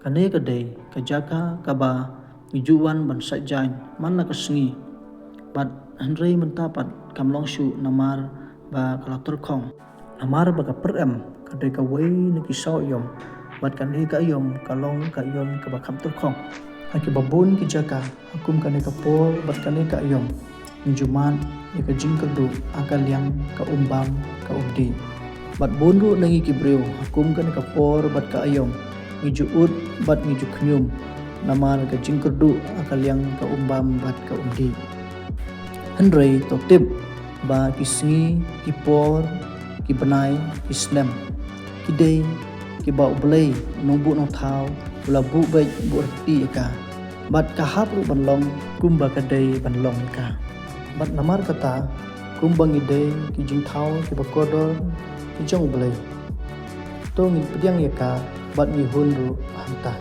Kane kadai kajaka kaba ijuan ban sajain manna kasngi bat Henry mentapat kamlongshu namar ba kalatur khong namar ba kaperem kadai kawai niki sau yom bat kane ka yom kalong ka yom ka bakam tur khong haki babun ki jaka hukum kane kapol bat kane ka yom injuman ika jingkerdu akal yang ka umbam ka ubdi bat bonru nangi kibreu hukum kane kapor bat ka ayom ngijuut bat ngijuk nyum namar ka jingkerdu akal yang ka umbam bat ka ubdi Henry totip ba kisngi kipor kibanai kisnem kidei kiba ublei nongbu nong thau ulabu baik bu arti ka bat kahap ru banlong kumba kadai banlong ka bat namar kata kumbang ide kijing thau kibakodor kijong ublei to ngin pediang ya ka bat ni hun ru hanta